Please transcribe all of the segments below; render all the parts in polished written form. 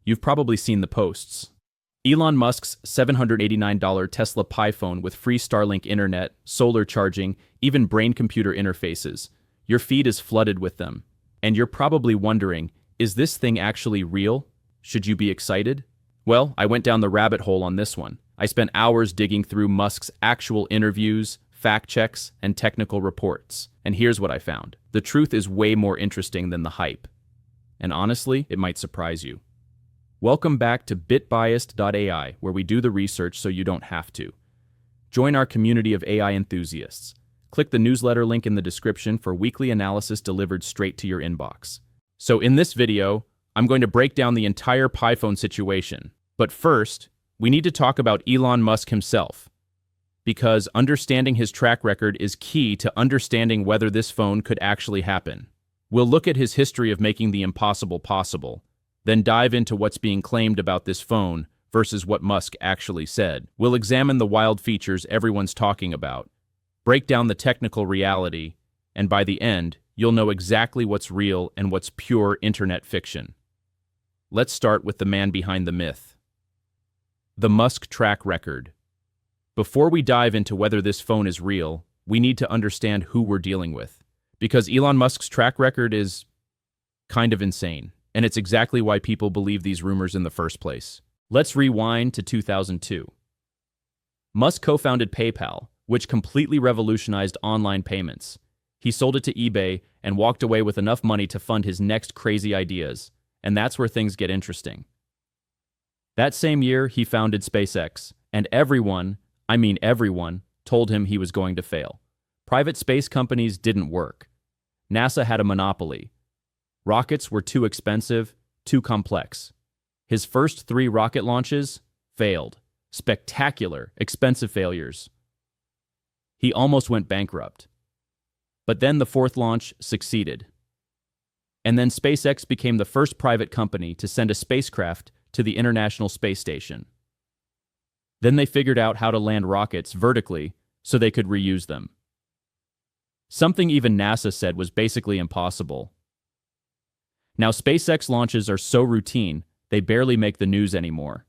You've probably seen the posts. Elon Musk's $789 Tesla Pi phone with free Starlink internet, solar charging, even brain-computer interfaces. Your feed is flooded with them. And you're probably wondering, is this thing actually real? Should you be excited? Well, I went down the rabbit hole on this one. I spent hours digging through Musk's actual interviews, fact checks, and technical reports. And here's what I found. The truth is way more interesting than the hype. And honestly, it might surprise you. Welcome back to bitbiased.ai, where we do the research so you don't have to. Join our community of AI enthusiasts. Click the newsletter link in the description for weekly analysis delivered straight to your inbox. So in this video, I'm going to break down the entire Pi phone situation. But first, we need to talk about Elon Musk himself, because understanding his track record is key to understanding whether this phone could actually happen. We'll look at his history of making the impossible possible, then dive into what's being claimed about this phone versus what Musk actually said. We'll examine the wild features everyone's talking about, break down the technical reality, and by the end, you'll know exactly what's real and what's pure internet fiction. Let's start with the man behind the myth. The Musk track record. Before we dive into whether this phone is real, we need to understand who we're dealing with, because Elon Musk's track record is kind of insane. And it's exactly why people believe these rumors in the first place. Let's rewind to 2002. Musk co-founded PayPal, which completely revolutionized online payments. He sold it to eBay and walked away with enough money to fund his next crazy ideas. And that's where things get interesting. That same year, he founded SpaceX, and everyone, I mean everyone, told him he was going to fail. Private space companies didn't work. NASA had a monopoly. Rockets were too expensive, too complex. His first 3 rocket launches failed. Spectacular, expensive failures. He almost went bankrupt. But then the 4th launch succeeded. And then SpaceX became the first private company to send a spacecraft to the International Space Station. Then they figured out how to land rockets vertically so they could reuse them. Something even NASA said was basically impossible. Now, SpaceX launches are so routine, they barely make the news anymore.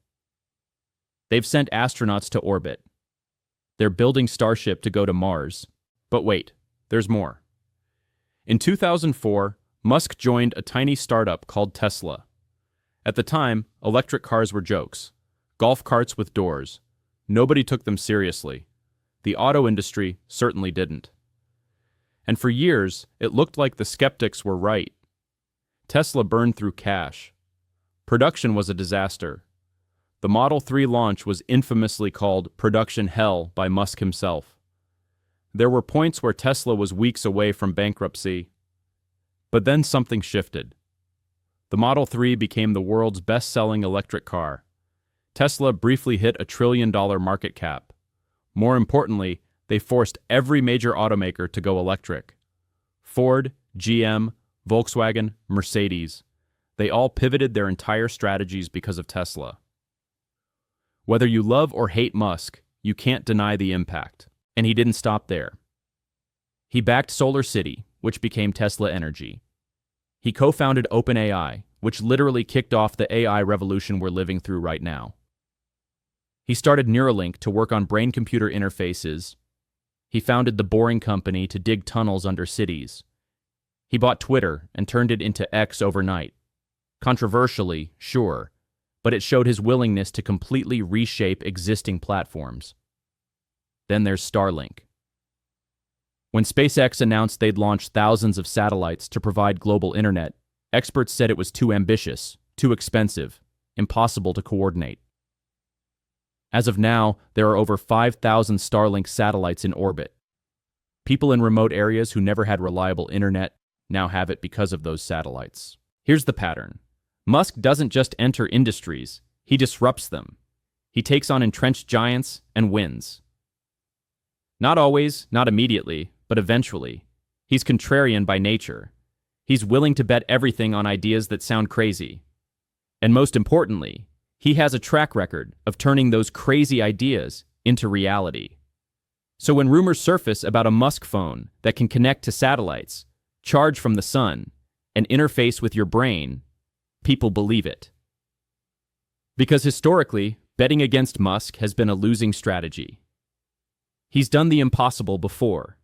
They've sent astronauts to orbit. They're building Starship to go to Mars. But wait, there's more. In 2004, Musk joined a tiny startup called Tesla. At the time, electric cars were jokes. Golf carts with doors. Nobody took them seriously. The auto industry certainly didn't. And for years, it looked like the skeptics were right. Tesla burned through cash. Production was a disaster. The Model 3 launch was infamously called production hell by Musk himself. There were points where Tesla was weeks away from bankruptcy. But then something shifted. The Model 3 became the world's best-selling electric car. Tesla briefly hit $1 trillion market cap. More importantly, they forced every major automaker to go electric. Ford, GM, Volkswagen, Mercedes. They all pivoted their entire strategies because of Tesla. Whether you love or hate Musk, you can't deny the impact. And he didn't stop there. He backed SolarCity, which became Tesla Energy. He co-founded OpenAI, which literally kicked off the AI revolution we're living through right now. He started Neuralink to work on brain-computer interfaces. He founded the Boring Company to dig tunnels under cities. He bought Twitter and turned it into X overnight. Controversially, sure, but it showed his willingness to completely reshape existing platforms. Then there's Starlink. When SpaceX announced they'd launch thousands of satellites to provide global internet, experts said it was too ambitious, too expensive, impossible to coordinate. As of now, there are over 5,000 Starlink satellites in orbit. People in remote areas who never had reliable internet now have it because of those satellites. Here's the pattern. Musk doesn't just enter industries, he disrupts them. He takes on entrenched giants and wins. Not always, not immediately, but eventually. He's contrarian by nature. He's willing to bet everything on ideas that sound crazy. And most importantly, he has a track record of turning those crazy ideas into reality. So when rumors surface about a Musk phone that can connect to satellites, charge from the sun, and interface with your brain, people believe it. Because historically, betting against Musk has been a losing strategy. He's done the impossible before.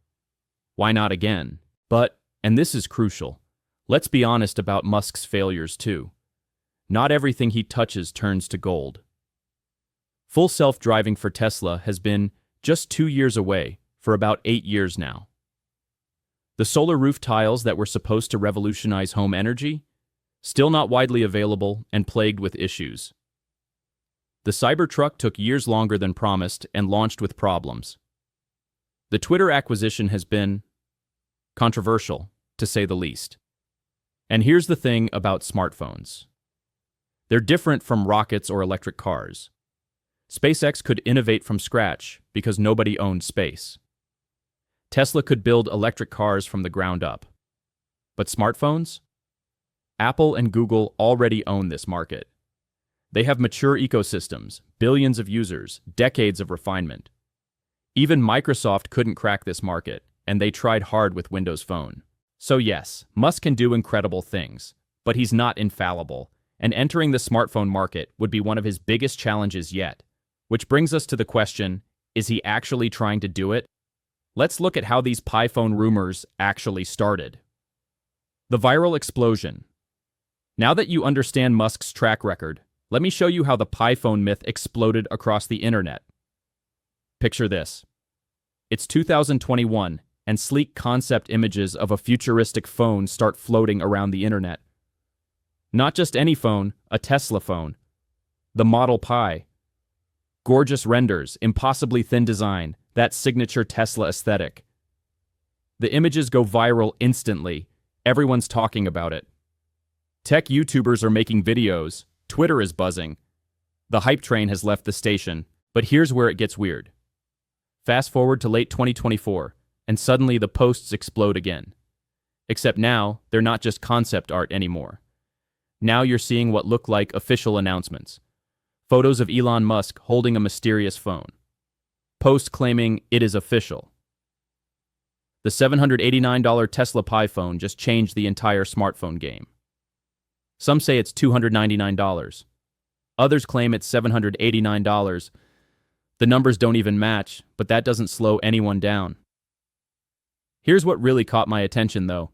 Why not again? But, and this is crucial, let's be honest about Musk's failures too. Not everything he touches turns to gold. Full self-driving for Tesla has been just 2 years away for about 8 years now. The solar roof tiles that were supposed to revolutionize home energy? Still not widely available and plagued with issues. The Cybertruck took years longer than promised and launched with problems. The Twitter acquisition has been controversial, to say the least. And here's the thing about smartphones. They're different from rockets or electric cars. SpaceX could innovate from scratch because nobody owned space. Tesla could build electric cars from the ground up. But smartphones? Apple and Google already own this market. They have mature ecosystems, billions of users, decades of refinement. Even Microsoft couldn't crack this market, and they tried hard with Windows Phone. So yes, Musk can do incredible things, but he's not infallible, and entering the smartphone market would be one of his biggest challenges yet. Which brings us to the question, is he actually trying to do it? Let's look at how these PiPhone rumors actually started. The viral explosion. Now that you understand Musk's track record, let me show you how the PiPhone myth exploded across the internet. Picture this. It's 2021, and sleek concept images of a futuristic phone start floating around the internet. Not just any phone, a Tesla phone. The Model Pi. Gorgeous renders, impossibly thin design, that signature Tesla aesthetic. The images go viral instantly. Everyone's talking about it. Tech YouTubers are making videos. Twitter is buzzing. The hype train has left the station, but here's where it gets weird. Fast forward to late 2024, and suddenly the posts explode again. Except now, they're not just concept art anymore. Now you're seeing what look like official announcements. Photos of Elon Musk holding a mysterious phone. Posts claiming it is official. The $789 Tesla PiPhone just changed the entire smartphone game. Some say it's $299. Others claim it's $789. The numbers don't even match, but that doesn't slow anyone down. Here's what really caught my attention, though.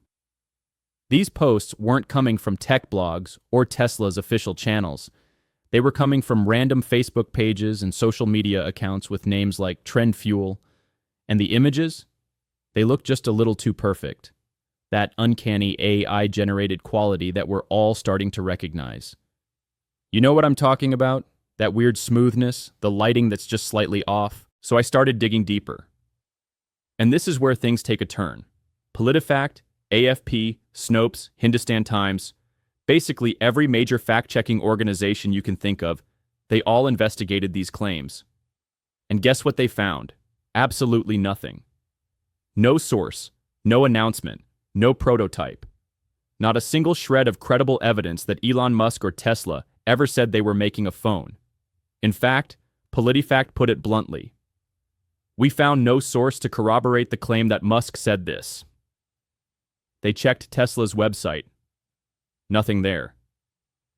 These posts weren't coming from tech blogs or Tesla's official channels. They were coming from random Facebook pages and social media accounts with names like Trend Fuel. And the images? They look just a little too perfect. That uncanny AI-generated quality that we're all starting to recognize. You know what I'm talking about? That weird smoothness, the lighting that's just slightly off. So I started digging deeper. And this is where things take a turn. PolitiFact, AFP, Snopes, Hindustan Times, basically every major fact-checking organization you can think of, they all investigated these claims. And guess what they found? Absolutely nothing. No source, no announcement, no prototype. Not a single shred of credible evidence that Elon Musk or Tesla ever said they were making a phone. In fact, PolitiFact put it bluntly. We found no source to corroborate the claim that Musk said this. They checked Tesla's website. Nothing there.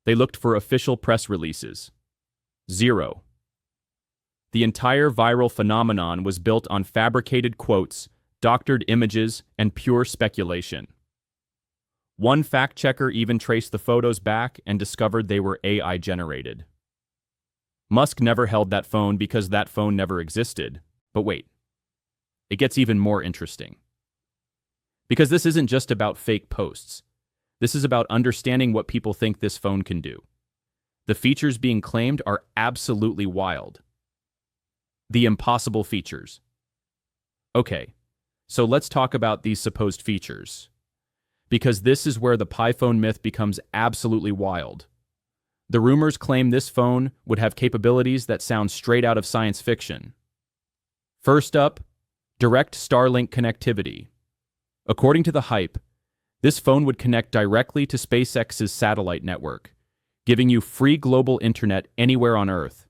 They looked for official press releases. Zero. The entire viral phenomenon was built on fabricated quotes, doctored images, and pure speculation. One fact-checker even traced the photos back and discovered they were AI-generated. Musk never held that phone because that phone never existed. But wait, it gets even more interesting. Because this isn't just about fake posts. This is about understanding what people think this phone can do. The features being claimed are absolutely wild. The impossible features. Okay, so let's talk about these supposed features. Because this is where the PiPhone myth becomes absolutely wild. The rumors claim this phone would have capabilities that sound straight out of science fiction. First up, direct Starlink connectivity. According to the hype, this phone would connect directly to SpaceX's satellite network, giving you free global internet anywhere on Earth.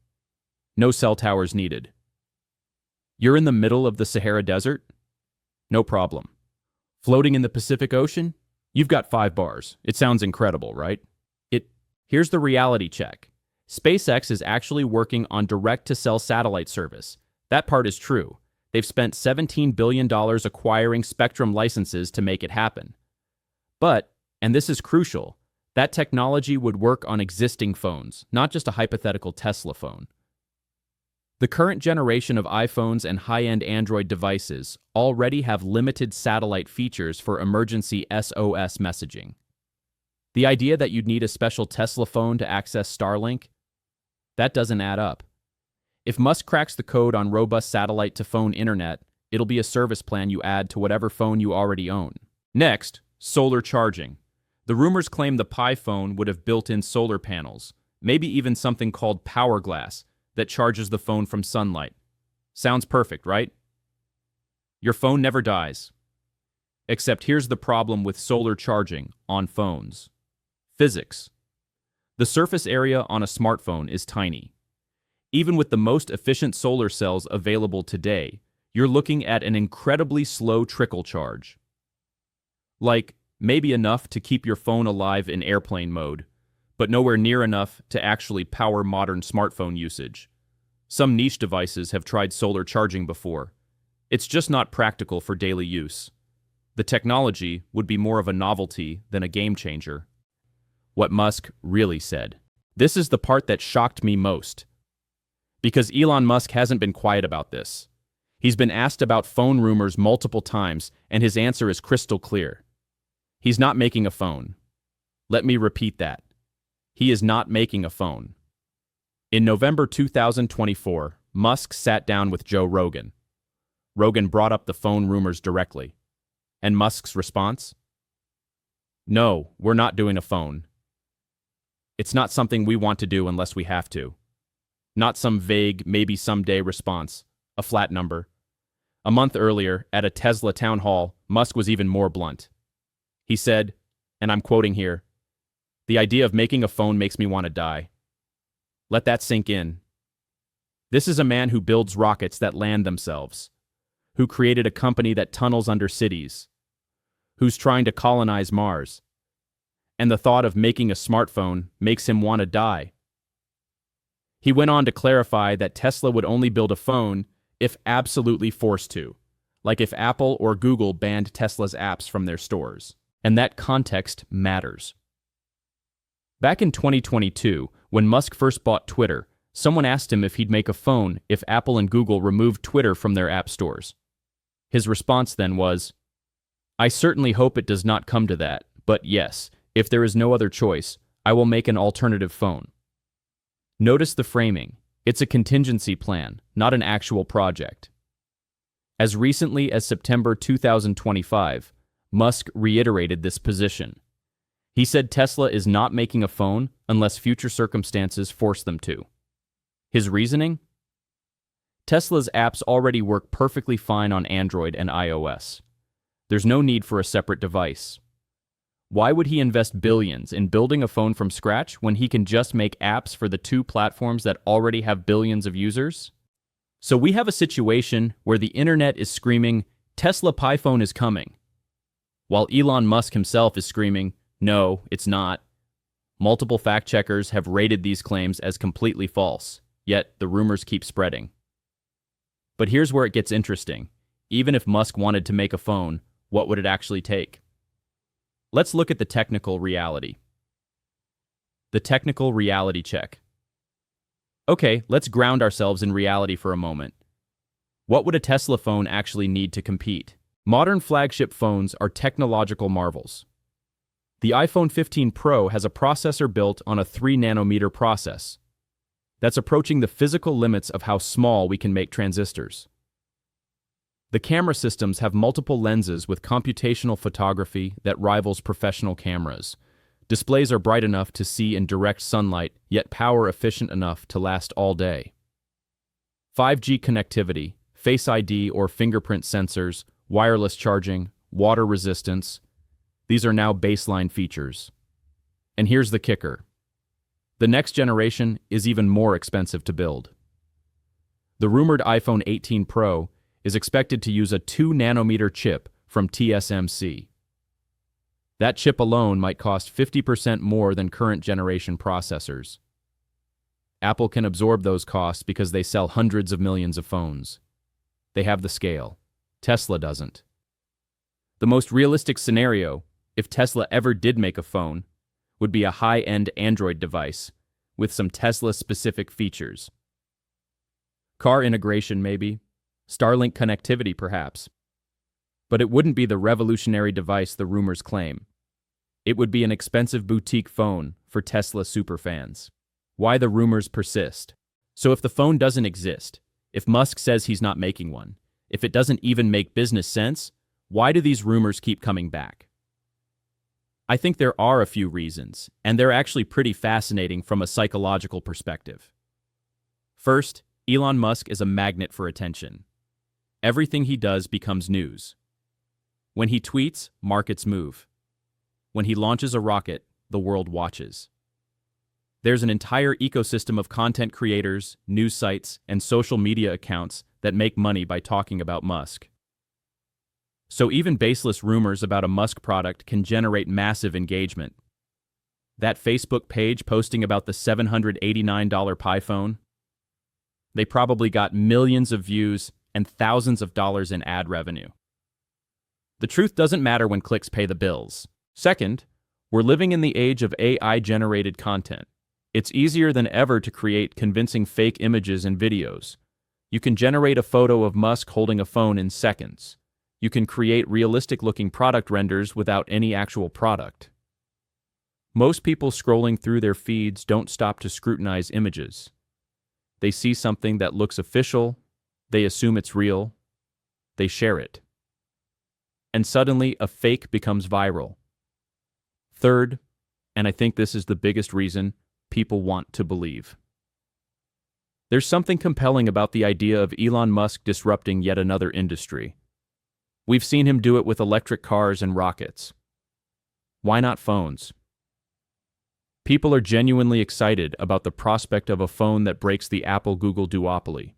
No cell towers needed. You're in the middle of the Sahara Desert? No problem. Floating in the Pacific Ocean? You've got 5 bars. It sounds incredible, right? Here's the reality check. SpaceX is actually working on direct-to-cell satellite service. That part is true. They've spent $17 billion acquiring spectrum licenses to make it happen. But, and this is crucial, that technology would work on existing phones, not just a hypothetical Tesla phone. The current generation of iPhones and high-end Android devices already have limited satellite features for emergency SOS messaging. The idea that you'd need a special Tesla phone to access Starlink? That doesn't add up. If Musk cracks the code on robust satellite-to-phone internet, it'll be a service plan you add to whatever phone you already own. Next, solar charging. The rumors claim the Pi phone would have built-in solar panels, maybe even something called power glass, that charges the phone from sunlight. Sounds perfect, right? Your phone never dies. Except here's the problem with solar charging on phones. Physics. The surface area on a smartphone is tiny. Even with the most efficient solar cells available today, you're looking at an incredibly slow trickle charge. Like, maybe enough to keep your phone alive in airplane mode, but nowhere near enough to actually power modern smartphone usage. Some niche devices have tried solar charging before. It's just not practical for daily use. The technology would be more of a novelty than a game changer. What Musk really said. This is the part that shocked me most. Because Elon Musk hasn't been quiet about this. He's been asked about phone rumors multiple times, and his answer is crystal clear. He's not making a phone. Let me repeat that. He is not making a phone. In November 2024, Musk sat down with Joe Rogan. Rogan brought up the phone rumors directly. And Musk's response? No, we're not doing a phone. It's not something we want to do unless we have to. Not some vague, maybe someday response, a flat number. A month earlier, at a Tesla town hall, Musk was even more blunt. He said, and I'm quoting here, "The idea of making a phone makes me want to die." Let that sink in. This is a man who builds rockets that land themselves, who created a company that tunnels under cities, who's trying to colonize Mars. And the thought of making a smartphone makes him want to die. He went on to clarify that Tesla would only build a phone if absolutely forced to, like if Apple or Google banned Tesla's apps from their stores. And that context matters. Back in 2022, when Musk first bought Twitter, someone asked him if he'd make a phone if Apple and Google removed Twitter from their app stores. His response then was, "I certainly hope it does not come to that, but yes, if there is no other choice, I will make an alternative phone." Notice the framing. It's a contingency plan, not an actual project. As recently as September 2025, Musk reiterated this position. He said Tesla is not making a phone unless future circumstances force them to. His reasoning? Tesla's apps already work perfectly fine on Android and iOS. There's no need for a separate device. Why would he invest billions in building a phone from scratch when he can just make apps for the two platforms that already have billions of users? So we have a situation where the internet is screaming, "Tesla Pi phone is coming," while Elon Musk himself is screaming, "No, it's not." Multiple fact-checkers have rated these claims as completely false, yet the rumors keep spreading. But here's where it gets interesting. Even if Musk wanted to make a phone, what would it actually take? Let's look at the technical reality. The technical reality check. Okay, let's ground ourselves in reality for a moment. What would a Tesla phone actually need to compete? Modern flagship phones are technological marvels. The iPhone 15 Pro has a processor built on a 3-nanometer process. That's approaching the physical limits of how small we can make transistors. The camera systems have multiple lenses with computational photography that rivals professional cameras. Displays are bright enough to see in direct sunlight, yet power efficient enough to last all day. 5G connectivity, Face ID or fingerprint sensors, wireless charging, water resistance. These are now baseline features. And here's the kicker. The next generation is even more expensive to build. The rumored iPhone 18 Pro is expected to use a 2-nanometer chip from TSMC. That chip alone might cost 50% more than current generation processors. Apple can absorb those costs because they sell hundreds of millions of phones. They have the scale. Tesla doesn't. The most realistic scenario, if Tesla ever did make a phone, would be a high-end Android device with some Tesla-specific features. Car integration, maybe. Starlink connectivity, perhaps. But it wouldn't be the revolutionary device the rumors claim. It would be an expensive boutique phone for Tesla superfans. Why the rumors persist? So if the phone doesn't exist, if Musk says he's not making one, if it doesn't even make business sense, why do these rumors keep coming back? I think there are a few reasons, and they're actually pretty fascinating from a psychological perspective. First, Elon Musk is a magnet for attention. Everything he does becomes news. When he tweets, markets move. When he launches a rocket, the world watches. There's an entire ecosystem of content creators, news sites, and social media accounts that make money by talking about Musk. So even baseless rumors about a Musk product can generate massive engagement. That Facebook page posting about the $789 Pi phone? They probably got millions of views and thousands of dollars in ad revenue. The truth doesn't matter when clicks pay the bills. Second, we're living in the age of AI-generated content. It's easier than ever to create convincing fake images and videos. You can generate a photo of Musk holding a phone in seconds. You can create realistic-looking product renders without any actual product. Most people scrolling through their feeds don't stop to scrutinize images. They see something that looks official, they assume it's real, they share it. And suddenly a fake becomes viral. Third, and I think this is the biggest reason, people want to believe. There's something compelling about the idea of Elon Musk disrupting yet another industry. We've seen him do it with electric cars and rockets. Why not phones? People are genuinely excited about the prospect of a phone that breaks the Apple-Google duopoly.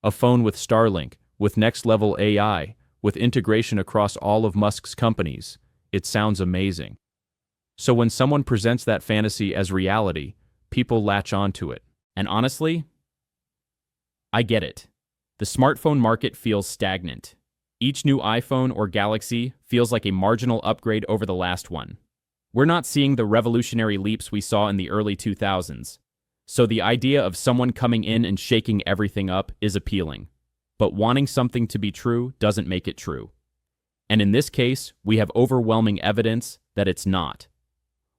A phone with Starlink, with next-level AI, with integration across all of Musk's companies. It sounds amazing. So when someone presents that fantasy as reality, people latch onto it. And honestly, I get it. The smartphone market feels stagnant. Each new iPhone or Galaxy feels like a marginal upgrade over the last one. We're not seeing the revolutionary leaps we saw in the early 2000s. So the idea of someone coming in and shaking everything up is appealing. But wanting something to be true doesn't make it true. And in this case, we have overwhelming evidence that it's not.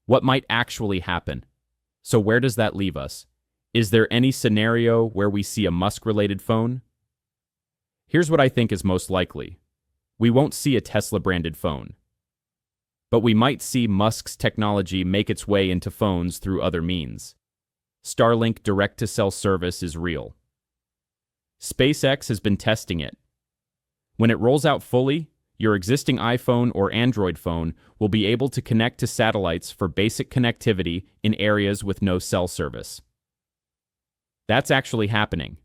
What might actually happen? So where does that leave us? Is there any scenario where we see a Musk-related phone? Here's what I think is most likely. We won't see a Tesla-branded phone. But we might see Musk's technology make its way into phones through other means. Starlink direct-to-cell service is real. SpaceX has been testing it. When it rolls out fully, your existing iPhone or Android phone will be able to connect to satellites for basic connectivity in areas with no cell service. That's actually happening.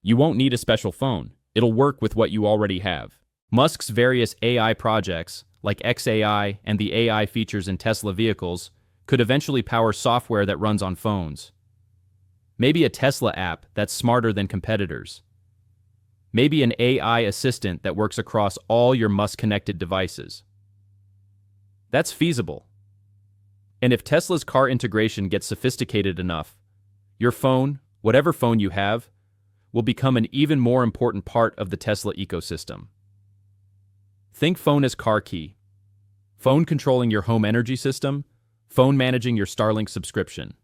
You won't need a special phone. It'll work with what you already have. Musk's various AI projects, like XAI and the AI features in Tesla vehicles, could eventually power software that runs on phones. Maybe a Tesla app that's smarter than competitors. Maybe an AI assistant that works across all your Musk-connected devices. That's feasible. And if Tesla's car integration gets sophisticated enough, your phone, whatever phone you have, will become an even more important part of the Tesla ecosystem. Think phone as car key, phone controlling your home energy system, phone managing your Starlink subscription.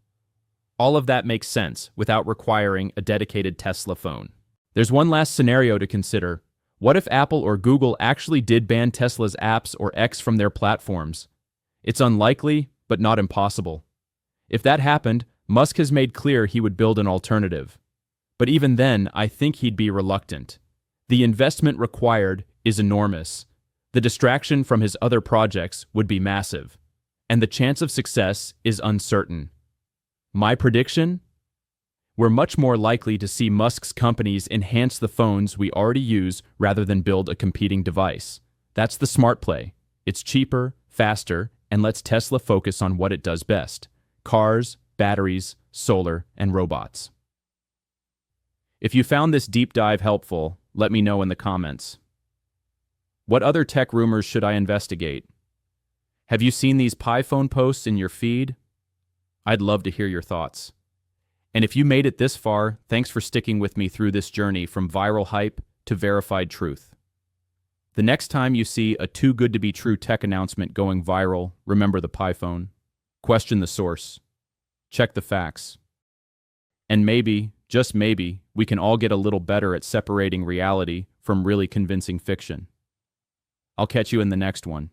All of that makes sense without requiring a dedicated Tesla phone. There's one last scenario to consider. What if Apple or Google actually did ban Tesla's apps or X from their platforms? It's unlikely, but not impossible. If that happened, Musk has made clear he would build an alternative. But even then, I think he'd be reluctant. The investment required is enormous. The distraction from his other projects would be massive. And the chance of success is uncertain. My prediction? We're much more likely to see Musk's companies enhance the phones we already use rather than build a competing device. That's the smart play. It's cheaper, faster, and lets Tesla focus on what it does best: cars, batteries, solar, and robots. If you found this deep dive helpful, let me know in the comments. What other tech rumors should I investigate? Have you seen these PiPhone posts in your feed? I'd love to hear your thoughts. And if you made it this far, thanks for sticking with me through this journey from viral hype to verified truth. The next time you see a too good to be true tech announcement going viral, remember the PiPhone. Question the source. Check the facts. And maybe, just maybe, we can all get a little better at separating reality from really convincing fiction. I'll catch you in the next one.